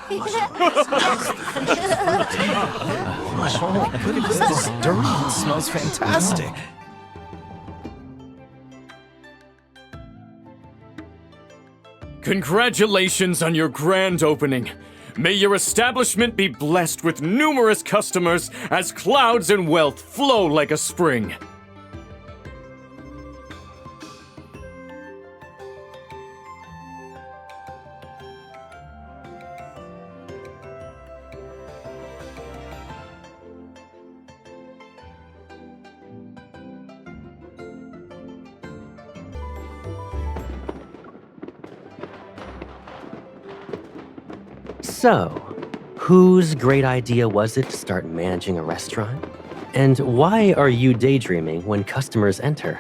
Look at this. This durian smells fantastic. Congratulations on your grand opening. May your establishment be blessed with numerous customers as clouds and wealth flow like a spring. So, whose great idea was it to start managing a restaurant? And why are you daydreaming when customers enter?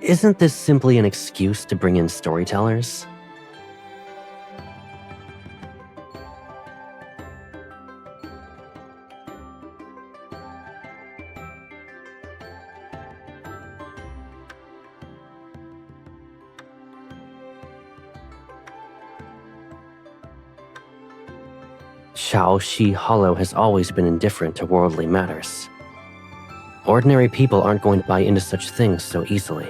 Isn't this simply an excuse to bring in storytellers? Xiaoxi Hollow has always been indifferent to worldly matters. Ordinary people aren't going to buy into such things so easily.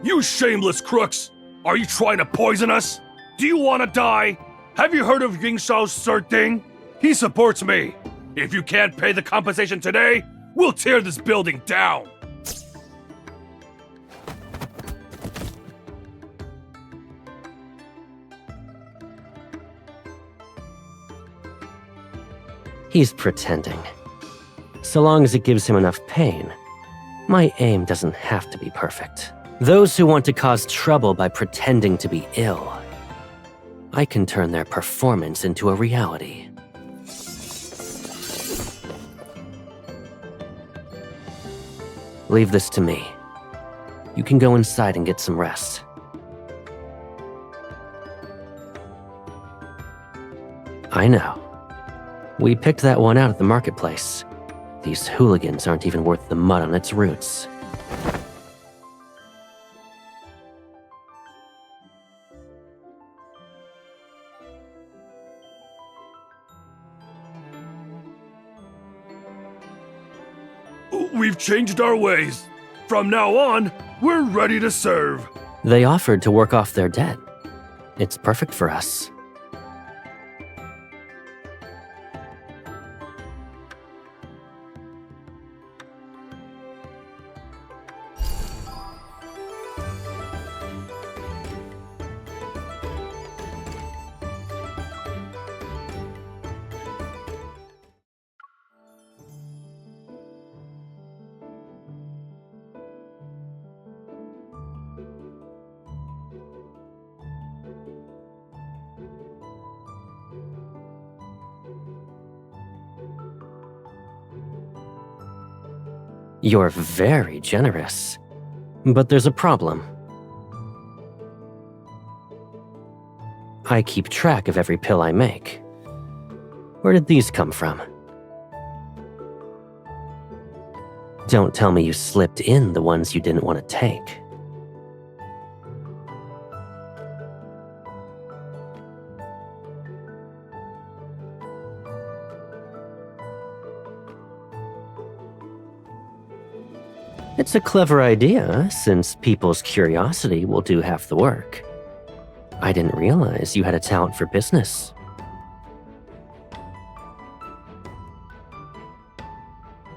You shameless crooks! Are you trying to poison us? Do you want to die? Have you heard of 𝓣𝓲𝓶𝓮𝓼𝓽𝓪𝓶𝓹? He supports me. If you can't pay the compensation today, we'll tear this building down. He's pretending. So long as it gives him enough pain, my aim doesn't have to be perfect. Those who want to cause trouble by pretending to be ill, I can turn their performance into a reality. Leave this to me. You can go inside and get some rest. I know. We picked that one out at the marketplace. These hooligans aren't even worth the mud on its roots. We've changed our ways. From now on, we're ready to serve. They offered to work off their debt. It's perfect for us. You're very generous. But there's a problem. I keep track of every pill I make. Where did these come from? Don't tell me you slipped in the ones you didn't want to take. It's a clever idea, since people's curiosity will do half the work. I didn't realize you had a talent for business.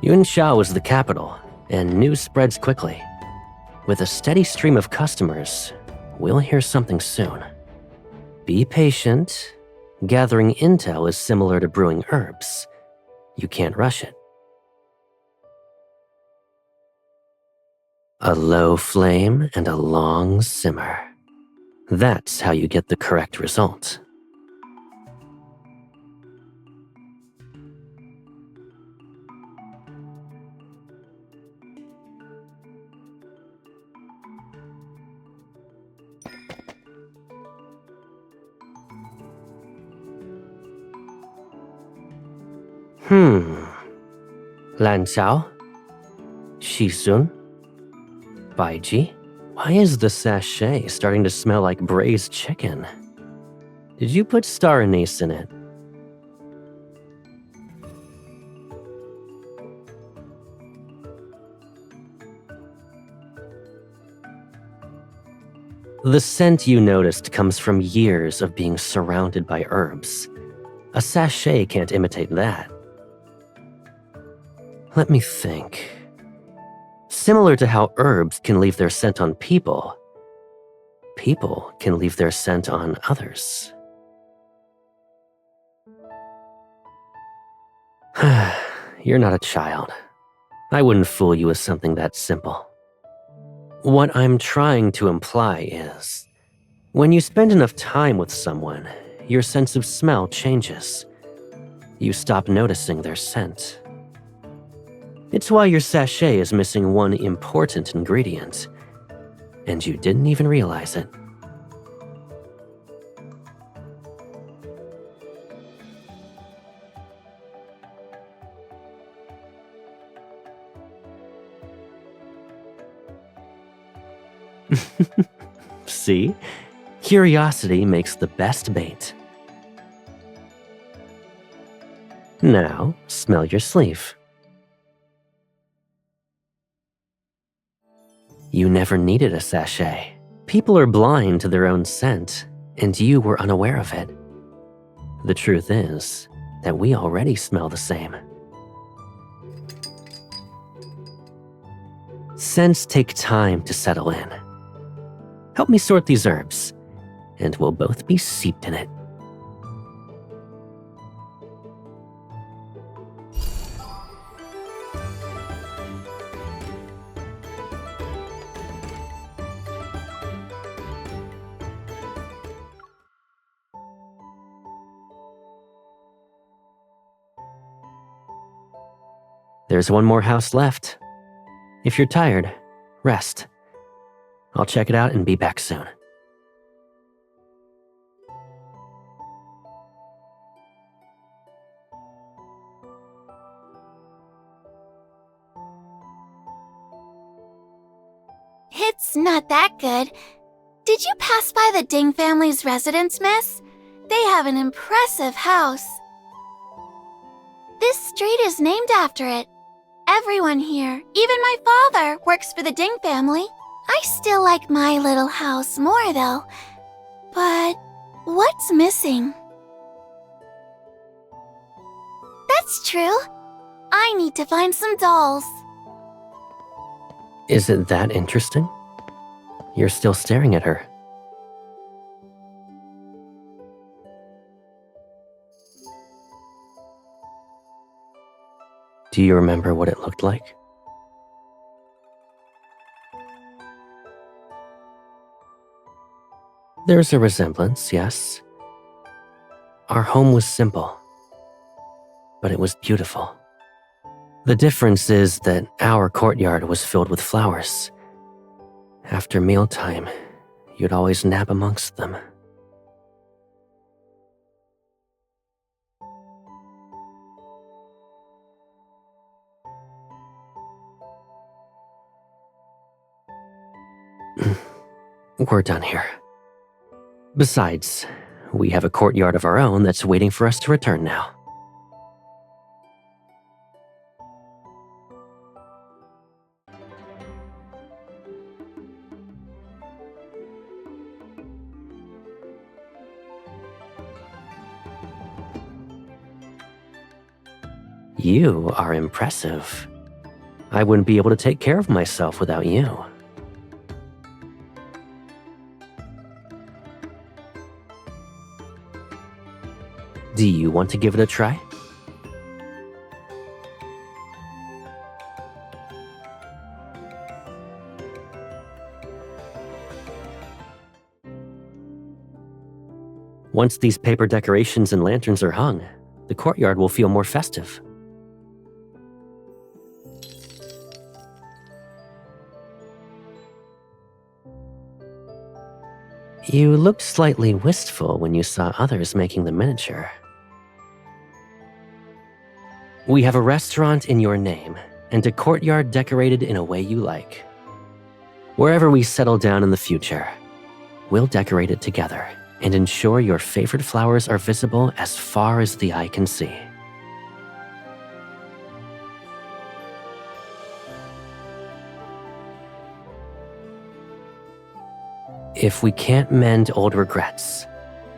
Yunxiao is the capital, and news spreads quickly. With a steady stream of customers, we'll hear something soon. Be patient. Gathering intel is similar to brewing herbs. You can't rush it. A low flame and a long simmer. That's how you get the correct result. Lanzhao? Shizun? Baiji? Why is the sachet starting to smell like braised chicken? Did you put star anise in it? The scent you noticed comes from years of being surrounded by herbs. A sachet can't imitate that. Let me think. Similar to how herbs can leave their scent on people, people can leave their scent on others. You're not a child. I wouldn't fool you with something that simple. What I'm trying to imply is, when you spend enough time with someone, your sense of smell changes. You stop noticing their scent. It's why your sachet is missing one important ingredient, and you didn't even realize it. See? Curiosity makes the best bait. Now, smell your sleeve. You never needed a sachet. People are blind to their own scent, and you were unaware of it. The truth is that we already smell the same. Scents take time to settle in. Help me sort these herbs, and we'll both be steeped in it. There's one more house left. If you're tired, rest. I'll check it out and be back soon. It's not that good. Did you pass by the Ding family's residence, miss? They have an impressive house. This street is named after it. Everyone here, even my father, works for the Ding family. I still like my little house more, though. But what's missing? That's true. I need to find some dolls. Is it that interesting? You're still staring at her. Do you remember what it looked like? There's a resemblance, yes. Our home was simple, but it was beautiful. The difference is that our courtyard was filled with flowers. After mealtime, you'd always nap amongst them. We're done here. Besides, we have a courtyard of our own that's waiting for us to return now. You are impressive. I wouldn't be able to take care of myself without you. Do you want to give it a try? Once these paper decorations and lanterns are hung, the courtyard will feel more festive. You looked slightly wistful when you saw others making the miniature. We have a restaurant in your name and a courtyard decorated in a way you like. Wherever we settle down in the future, we'll decorate it together and ensure your favorite flowers are visible as far as the eye can see. If we can't mend old regrets,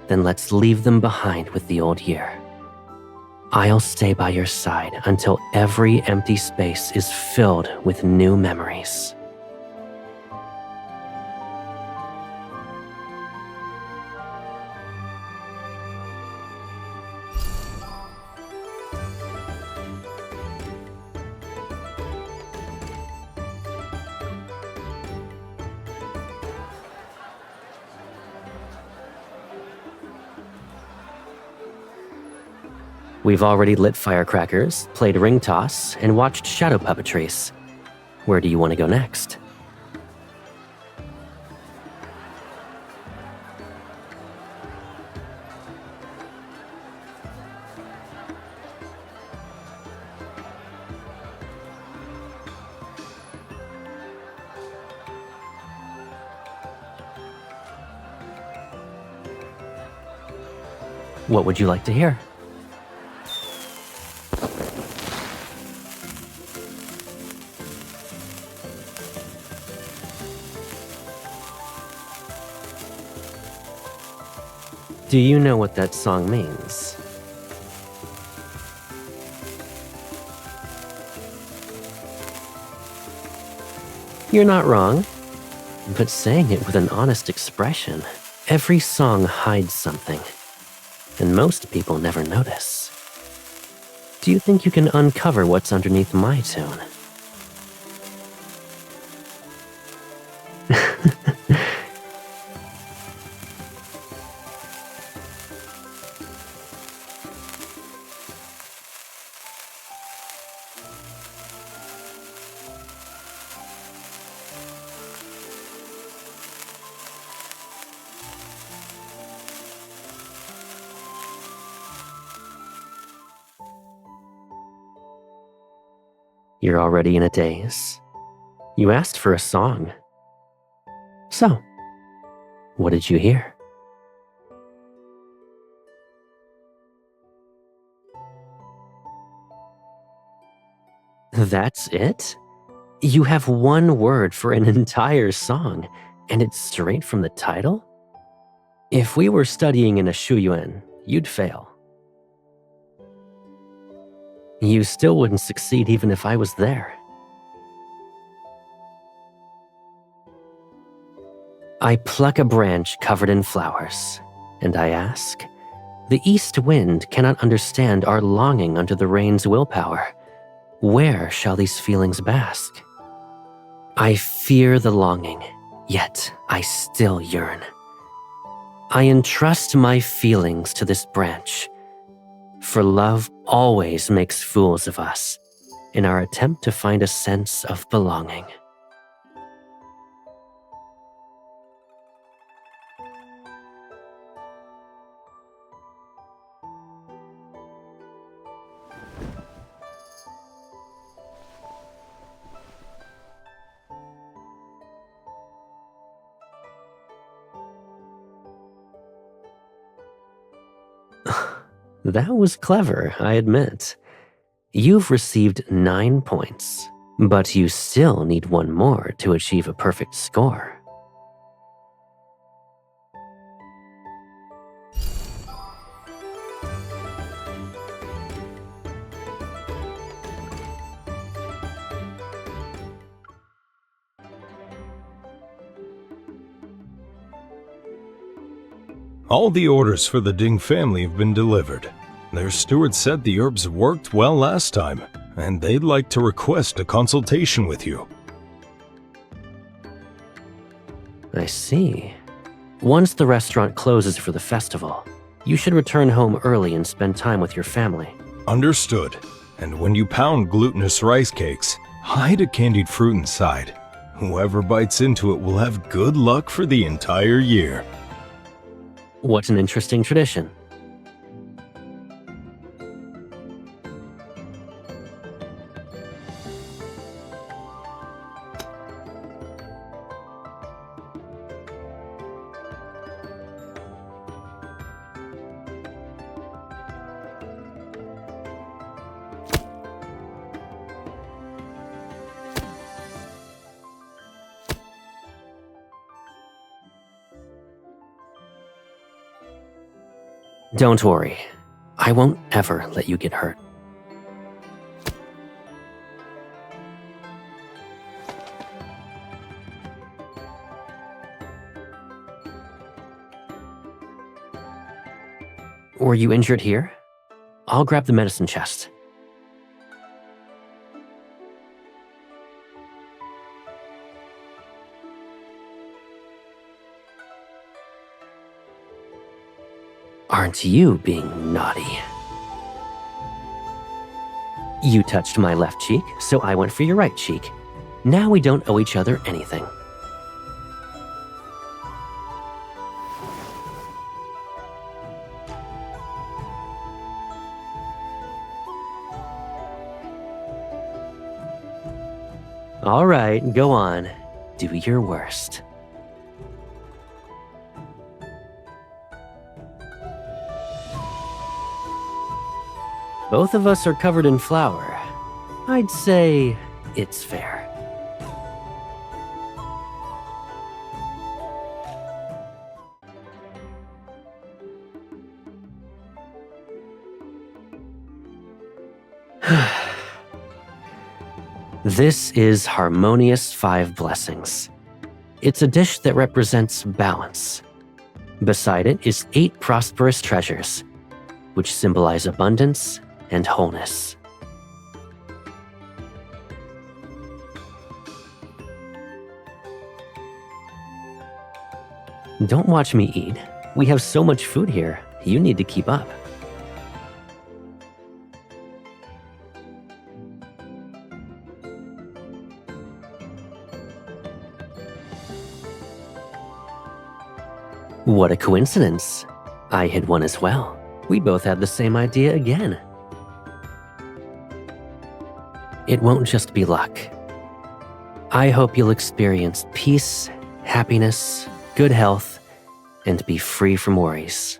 then let's leave them behind with the old year. I'll stay by your side until every empty space is filled with new memories. We've already lit firecrackers, played ring toss, and watched shadow puppetries. Where do you want to go next? What would you like to hear? Do you know what that song means? You're not wrong, but saying it with an honest expression, every song hides something, and most people never notice. Do you think you can uncover what's underneath my tune? You're already in a daze. You asked for a song. So, what did you hear? That's it? You have one word for an entire song, and it's straight from the title? If we were studying in a 𝓣𝓲𝓶𝓮𝓼𝓽𝓪, you'd fail. You still wouldn't succeed even if I was there. I pluck a branch covered in flowers, and I ask, the east wind cannot understand our longing under the rain's willpower. Where shall these feelings bask? I fear the longing, yet I still yearn. I entrust my feelings to this branch, for love always makes fools of us in our attempt to find a sense of belonging. That was clever, I admit. You've received 9 points, but you still need one more to achieve a perfect score. All the orders for the Ding family have been delivered. Their steward said the herbs worked well last time, and they'd like to request a consultation with you. I see. Once the restaurant closes for the festival, you should return home early and spend time with your family. Understood. And when you pound glutinous rice cakes, hide a candied fruit inside. Whoever bites into it will have good luck for the entire year. What an interesting tradition. Don't worry. I won't ever let you get hurt. Were you injured here? I'll grab the medicine chest. Aren't you being naughty? You touched my left cheek, so I went for your right cheek. Now we don't owe each other anything. All right, go on. Do your worst. Both of us are covered in flour. I'd say it's fair. This is Harmonious Five Blessings. It's a dish that represents balance. Beside it is 8 prosperous treasures, which symbolize abundance and wholeness. Don't watch me eat. We have so much food here, you need to keep up. What a coincidence. I hid one as well. We both had the same idea again. It won't just be luck. I hope you'll experience peace, happiness, good health, and be free from worries.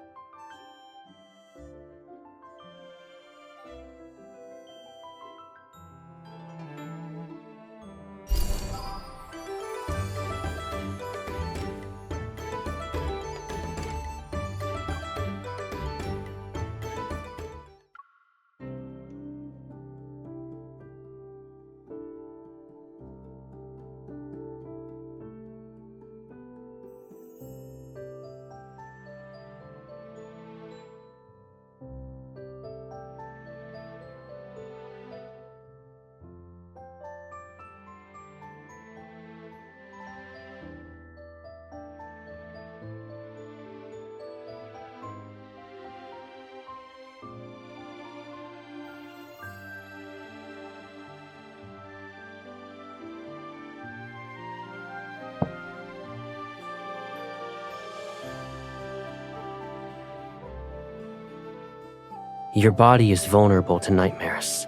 Your body is vulnerable to nightmares.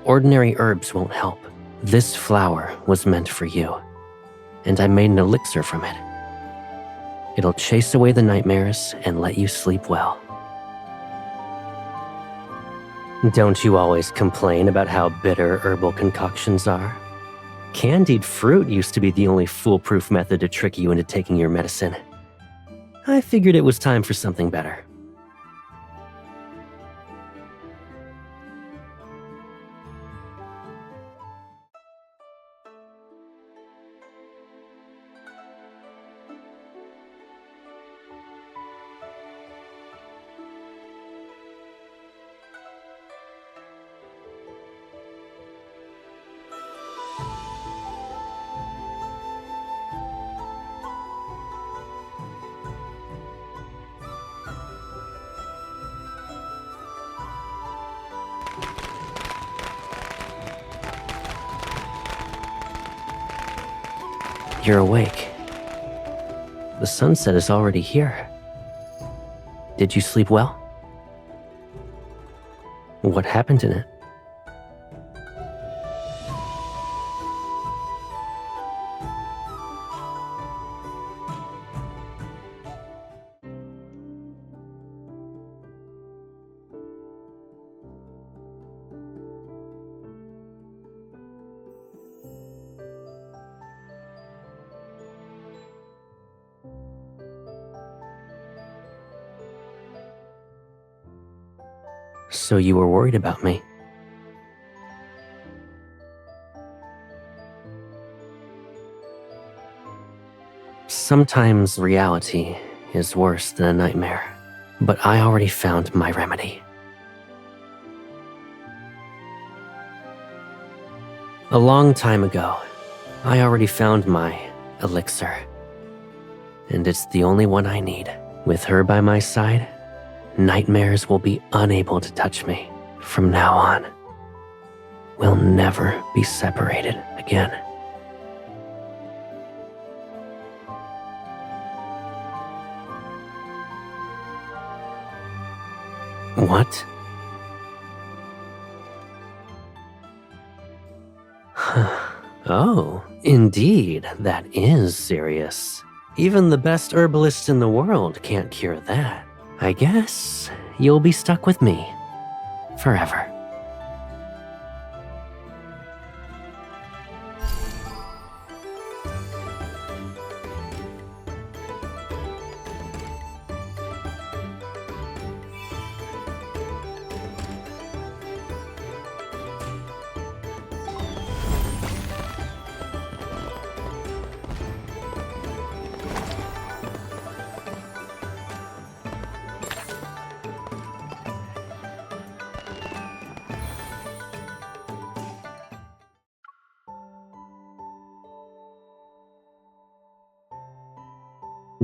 Ordinary herbs won't help. This flower was meant for you, and I made an elixir from it. It'll chase away the nightmares and let you sleep well. Don't you always complain about how bitter herbal concoctions are? Candied fruit used to be the only foolproof method to trick you into taking your medicine. I figured it was time for something better. You're awake. The sunset is already here. Did you sleep well? What happened in it? So you were worried about me. Sometimes reality is worse than a nightmare, but I already found my remedy. A long time ago, I already found my elixir, and it's the only one I need. With her by my side, nightmares will be unable to touch me. From now on, we'll never be separated again. What? Oh, indeed, that is serious. Even the best herbalist in the world can't cure that. I guess you'll be stuck with me forever.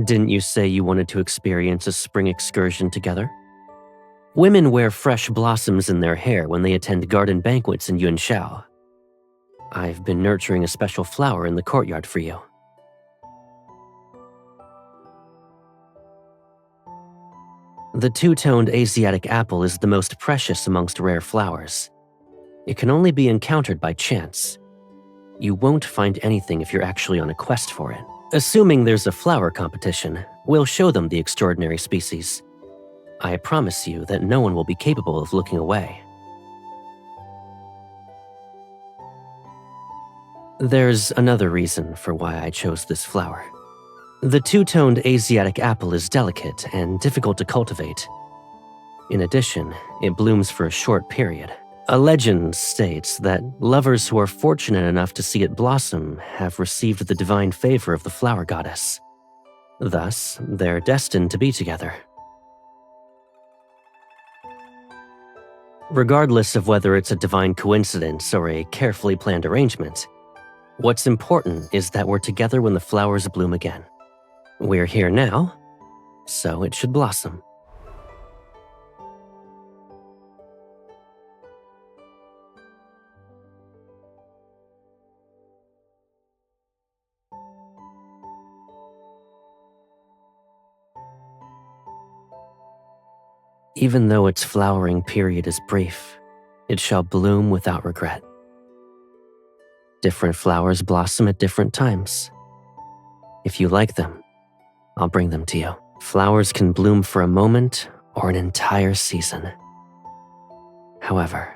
Didn't you say you wanted to experience a spring excursion together? Women wear fresh blossoms in their hair when they attend garden banquets in Yunshao. I've been nurturing a special flower in the courtyard for you. The two-toned Asiatic apple is the most precious amongst rare flowers. It can only be encountered by chance. You won't find anything if you're actually on a quest for it. Assuming there's a flower competition, we'll show them the extraordinary species. I promise you that no one will be capable of looking away. There's another reason for why I chose this flower. The two-toned Asiatic apple is delicate and difficult to cultivate. In addition, it blooms for a short period. A legend states that lovers who are fortunate enough to see it blossom have received the divine favor of the flower goddess. Thus, they're destined to be together. Regardless of whether it's a divine coincidence or a carefully planned arrangement, what's important is that we're together when the flowers bloom again. We're here now, so it should blossom. Even though its flowering period is brief, it shall bloom without regret. Different flowers blossom at different times. If you like them, I'll bring them to you. Flowers can bloom for a moment or an entire season. However,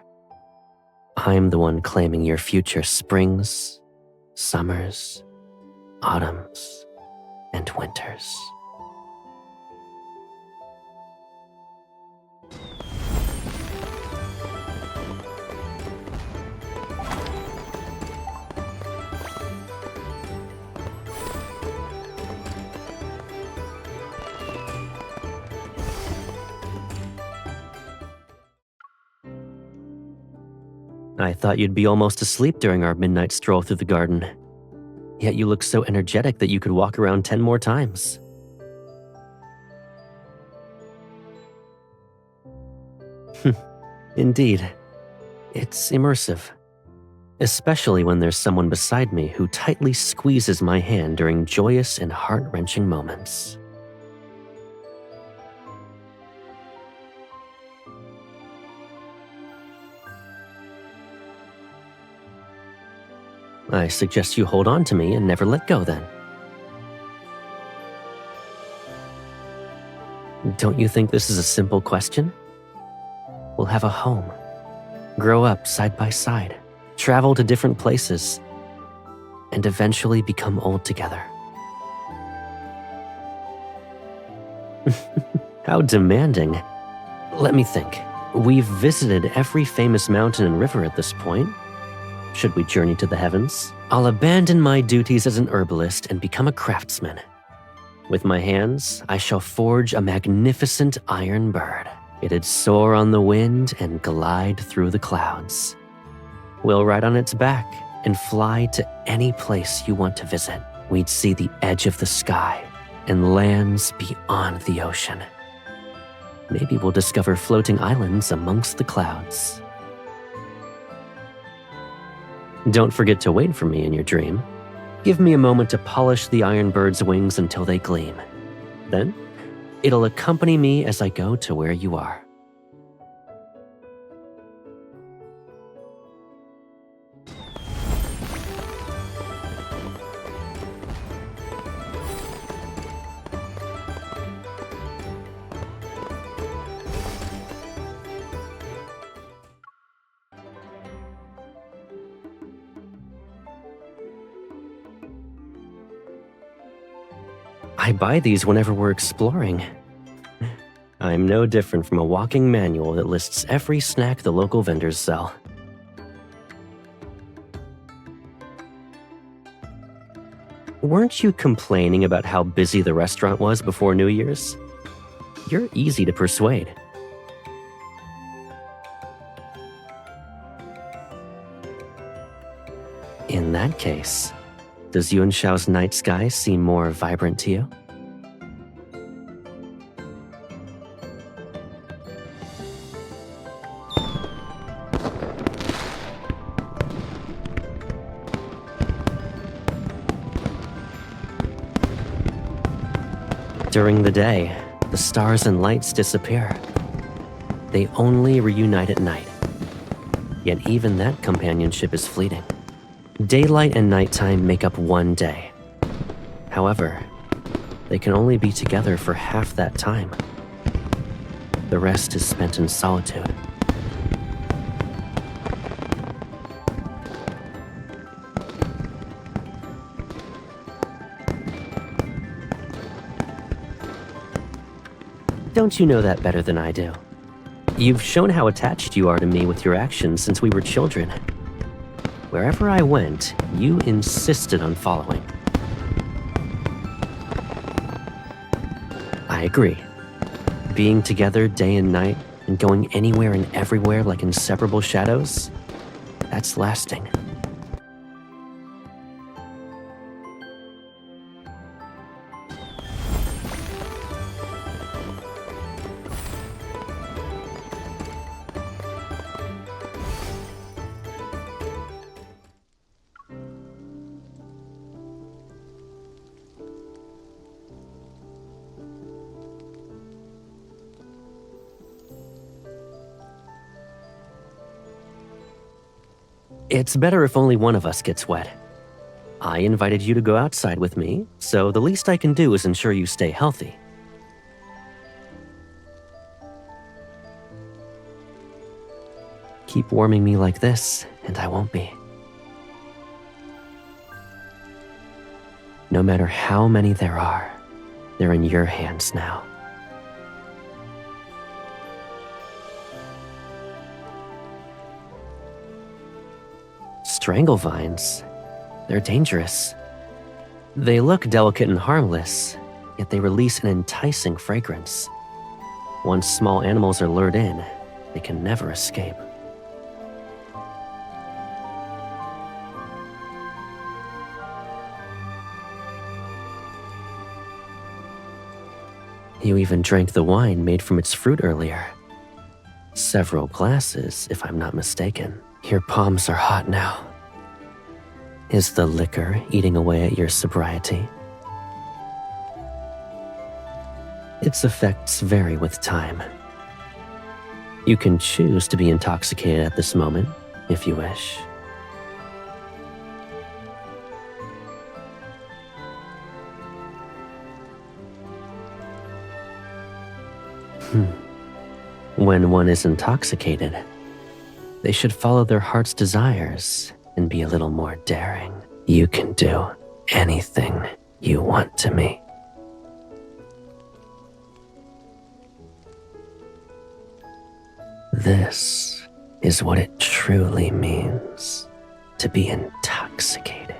I'm the one claiming your future springs, summers, autumns, and winters. I thought you'd be almost asleep during our midnight stroll through the garden. Yet you look so energetic that you could walk around 10 more times. Indeed, it's immersive. especially when there's someone beside me who tightly squeezes my hand during joyous and heart-wrenching moments. I suggest you hold on to me and never let go then. Don't you think this is a simple question? We'll have a home, grow up side by side, travel to different places, and eventually become old together. How demanding. Let me think. We've visited every famous mountain and river at this point. Should we journey to the heavens? I'll abandon my duties as an herbalist and become a craftsman. With my hands, I shall forge a magnificent iron bird. It'd soar on the wind and glide through the clouds. We'll ride on its back and fly to any place you want to visit. We'd see the edge of the sky and lands beyond the ocean. Maybe we'll discover floating islands amongst the clouds. Don't forget to wait for me in your dream. Give me a moment to polish the iron bird's wings until they gleam. Then, it'll accompany me as I go to where you are. I buy these whenever we're exploring. I'm no different from a walking manual that lists every snack the local vendors sell. Weren't you complaining about how busy the restaurant was before New Year's? You're easy to persuade. In that case, does 𝓣𝓲𝓶𝓮𝓼𝓽𝓪𝓶𝓹 night sky seem more vibrant to you? During the day, the stars and lights disappear. They only reunite at night. Yet even that companionship is fleeting. Daylight and nighttime make up one day. However, they can only be together for half that time. The rest is spent in solitude. Don't you know that better than I do? You've shown how attached you are to me with your actions since we were children. Wherever I went, you insisted on following. I agree. Being together day and night and going anywhere and everywhere like inseparable shadows, that's lasting. It's better if only one of us gets wet. I invited you to go outside with me, so the least I can do is ensure you stay healthy. Keep warming me like this, and I won't be. No matter how many there are, they're in your hands now. 𝓲𝓵𝓃𝓪𝓶𝓮𝓼𝓽𝓪𝓶𝓹. They're dangerous. They look delicate and harmless, yet they release an enticing fragrance. Once small animals are lured in, they can never escape. You even drank the wine made from its fruit earlier. Several glasses, if I'm not mistaken. Your palms are hot now. Is the liquor eating away at your sobriety? Its effects vary with time. You can choose to be intoxicated at this moment, if you wish. When one is intoxicated, they should follow their heart's desires and be a little more daring. You can do anything you want to me. This is what it truly means to be intoxicated.